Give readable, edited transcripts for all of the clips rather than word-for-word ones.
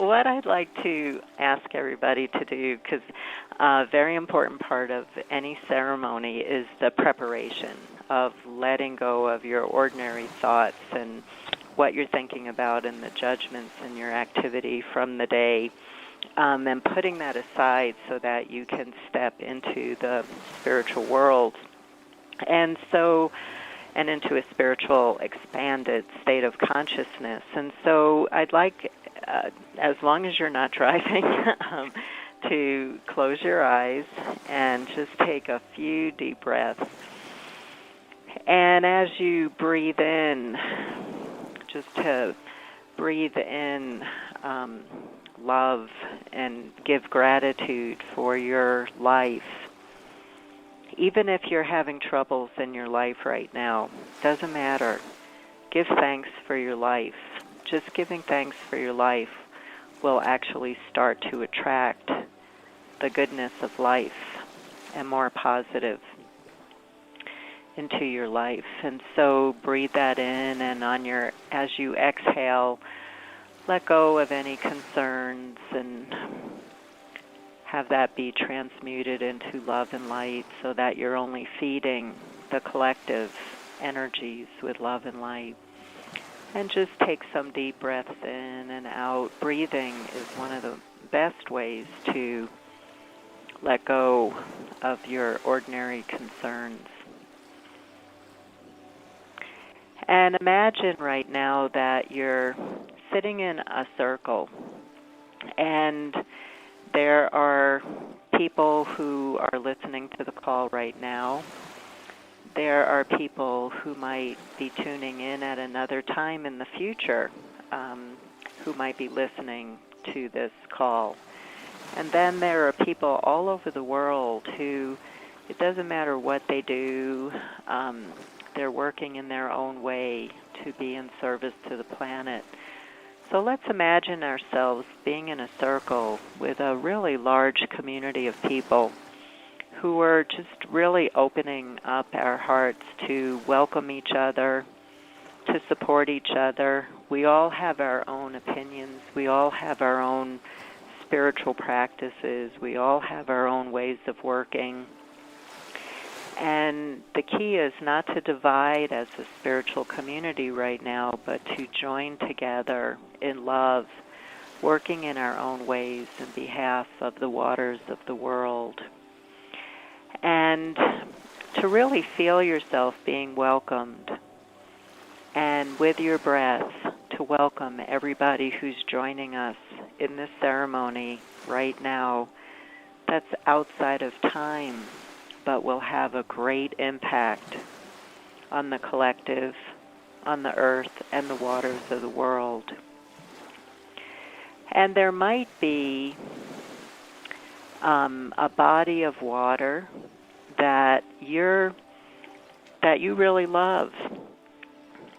what I'd like to ask everybody to do, because a very important part of any ceremony is the preparation of letting go of your ordinary thoughts and what you're thinking about and the judgments in your activity from the day, and putting that aside so that you can step into the spiritual world. And into a spiritual expanded state of consciousness. And so I'd like, as long as you're not driving, to close your eyes and just take a few deep breaths. And as you breathe in, just to breathe in love and give gratitude for your life. Even if you're having troubles in your life right now, doesn't matter. Give thanks for your life. Just giving thanks for your life will actually start to attract the goodness of life and more positive into your life. And so breathe that in, and as you exhale, let go of any concerns and have that be transmuted into love and light so that you're only feeding the collective energies with love and light. And just take some deep breaths in and out. Breathing is one of the best ways to let go of your ordinary concerns. And imagine right now that you're sitting in a circle, and there are people who are listening to the call right now. There are people who might be tuning in at another time in the future, who might be listening to this call. And then there are people all over the world who, it doesn't matter what they do, they're working in their own way to be in service to the planet. So let's imagine ourselves being in a circle with a really large community of people who are just really opening up our hearts to welcome each other, to support each other. We all have our own opinions. We all have our own spiritual practices. We all have our own ways of working. And the key is not to divide as a spiritual community right now, but to join together in love, working in our own ways in behalf of the waters of the world. And to really feel yourself being welcomed, and with your breath, to welcome everybody who's joining us in this ceremony right now that's outside of time, but will have a great impact on the collective, on the earth and the waters of the world. And there might be a body of water that you really love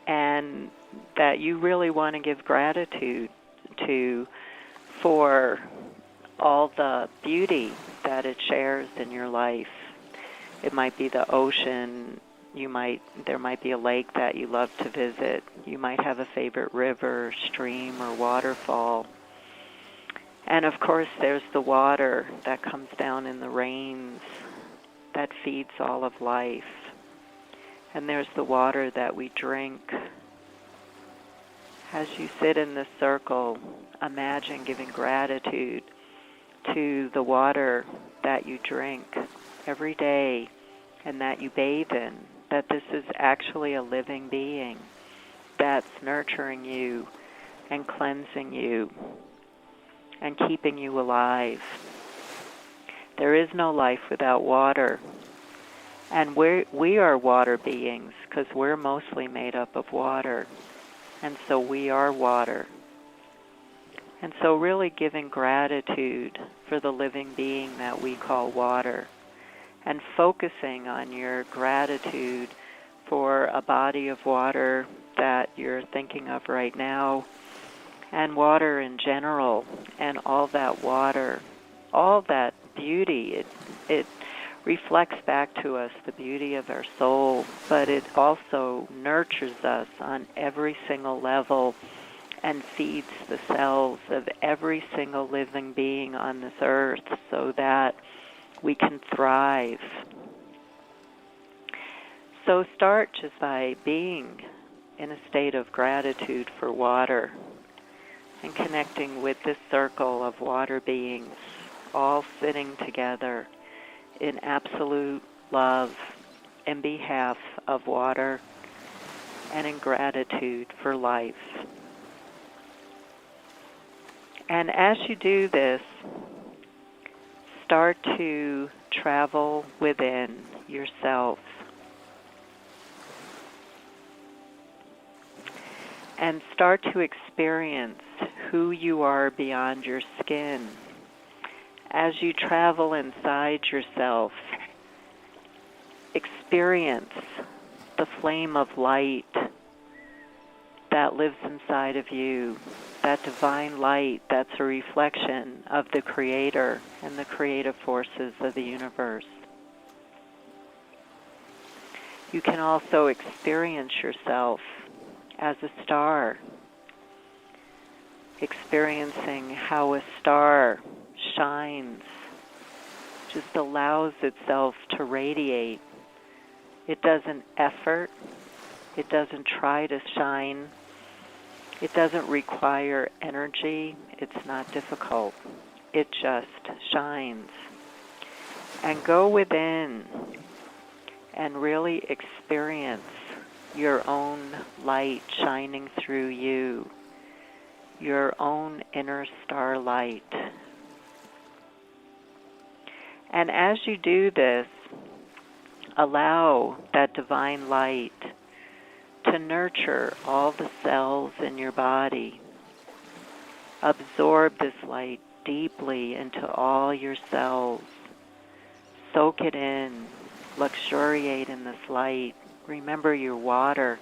and that you really want to give gratitude to for all the beauty that it shares in your life. It might be the ocean. There might be a lake that you love to visit. You might have a favorite river, stream, or waterfall. And of course, there's the water that comes down in the rains that feeds all of life. And there's the water that we drink. As you sit in this circle, imagine giving gratitude to the water that you drink every day and that you bathe in, that this is actually a living being that's nurturing you and cleansing you and keeping you alive. There is no life without water. And we are water beings because we're mostly made up of water. And so we are water. And so really giving gratitude for the living being that we call water, and focusing on your gratitude for a body of water that you're thinking of right now, and water in general, and all that water, all that beauty. It reflects back to us the beauty of our soul, but it also nurtures us on every single level and feeds the cells of every single living being on this earth so that we can thrive. So start just by being in a state of gratitude for water and connecting with this circle of water beings, all sitting together in absolute love in behalf of water and in gratitude for life. And as you do this, start to travel within yourself and start to experience who you are beyond your skin. As you travel inside yourself, experience the flame of light that lives inside of you, that divine light that's a reflection of the Creator and the creative forces of the universe. You can also experience yourself as a star, experiencing how a star shines, just allows itself to radiate. It doesn't effort, it doesn't try to shine, it doesn't require energy, it's not difficult, it just shines. And go within and really experience your own light shining through you, your own inner starlight. And as you do this, allow that divine light to nurture all the cells in your body. Absorb this light deeply into all your cells. Soak it in. Luxuriate in this light. Remember your water.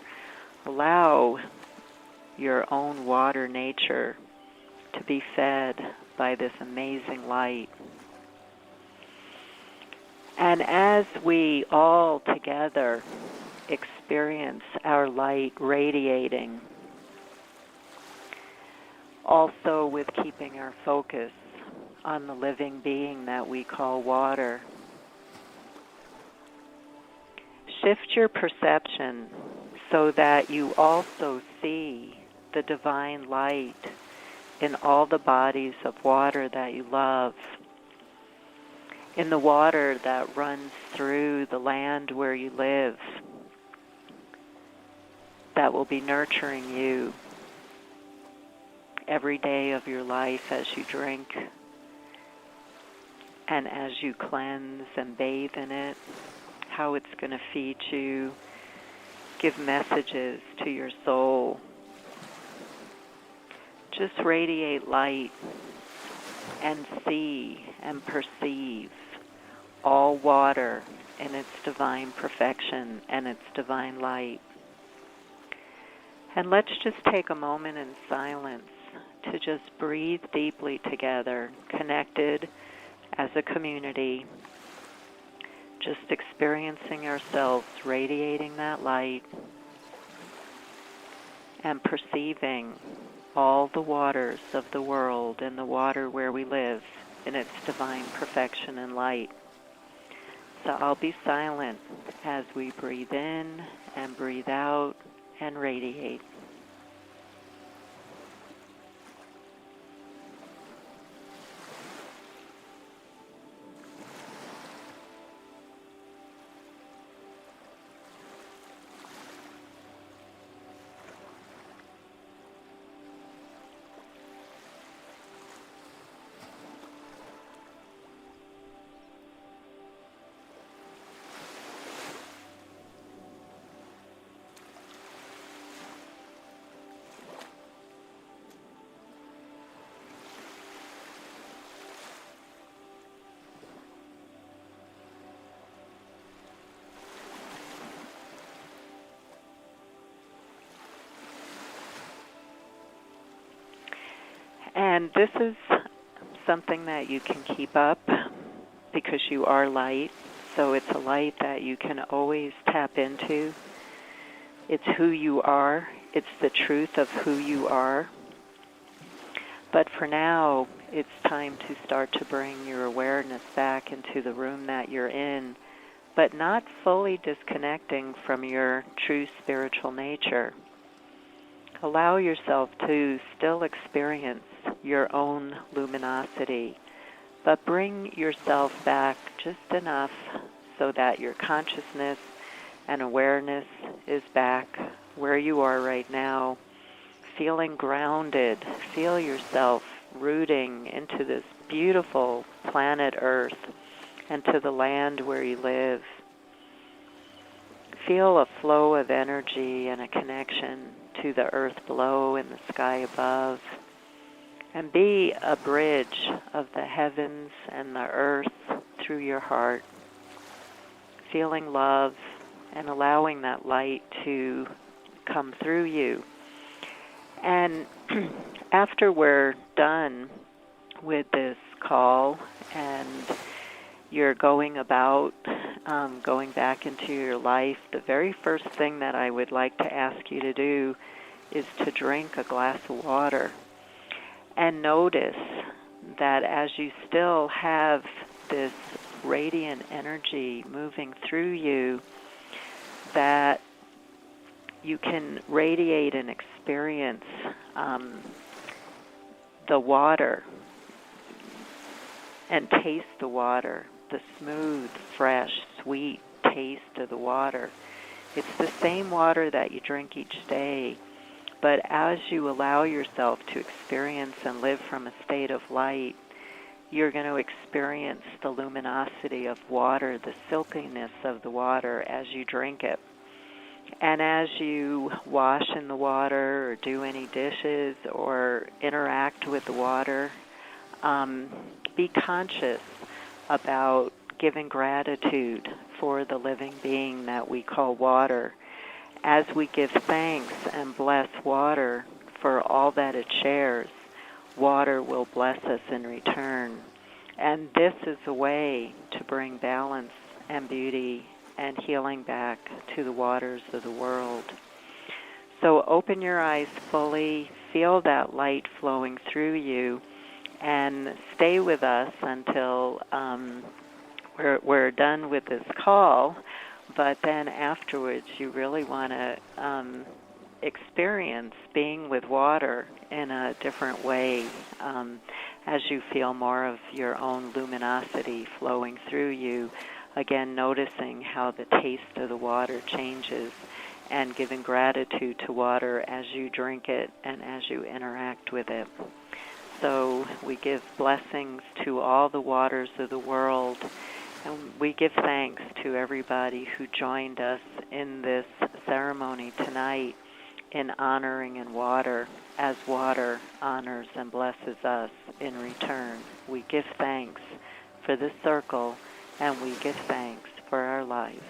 Allow your own water nature to be fed by this amazing light. And as we all together experience our light radiating, also with keeping our focus on the living being that we call water, shift your perception so that you also see the divine light in all the bodies of water that you love, in the water that runs through the land where you live, that will be nurturing you every day of your life as you drink and as you cleanse and bathe in it, how it's going to feed you, give messages to your soul. Just radiate light and see and perceive all water in its divine perfection and its divine light. And let's just take a moment in silence to just breathe deeply together, connected as a community, just experiencing ourselves radiating that light and perceiving all the waters of the world and the water where we live in its divine perfection and light. So I'll be silent as we breathe in and breathe out and radiate. And this is something that you can keep up because you are light. So it's a light that you can always tap into. It's who you are. It's the truth of who you are. But for now, it's time to start to bring your awareness back into the room that you're in, but not fully disconnecting from your true spiritual nature. Allow yourself to still experience your own luminosity, but bring yourself back just enough so that your consciousness and awareness is back where you are right now, feeling grounded. Feel yourself rooting into this beautiful planet Earth and to the land where you live. Feel a flow of energy and a connection to the earth below and the sky above. And be a bridge of the heavens and the earth through your heart. Feeling love and allowing that light to come through you. And after we're done with this call and you're going about going back into your life, the very first thing that I would like to ask you to do is to drink a glass of water. And notice that as you still have this radiant energy moving through you, that you can radiate and experience the water and taste the water, the smooth, fresh, sweet taste of the water. It's the same water that you drink each day, but as you allow yourself to experience and live from a state of light, you're going to experience the luminosity of water, the silkiness of the water as you drink it. And as you wash in the water or do any dishes or interact with the water, be conscious about giving gratitude for the living being that we call water. As we give thanks and bless water for all that it shares, water will bless us in return. And this is a way to bring balance and beauty and healing back to the waters of the world. So open your eyes fully, feel that light flowing through you, and stay with us until we're done with this call. But then afterwards, you really want to experience being with water in a different way as you feel more of your own luminosity flowing through you. Again, noticing how the taste of the water changes and giving gratitude to water as you drink it and as you interact with it. So we give blessings to all the waters of the world, and we give thanks to everybody who joined us in this ceremony tonight in honoring in water as water honors and blesses us in return. We give thanks for this circle, and we give thanks for our lives.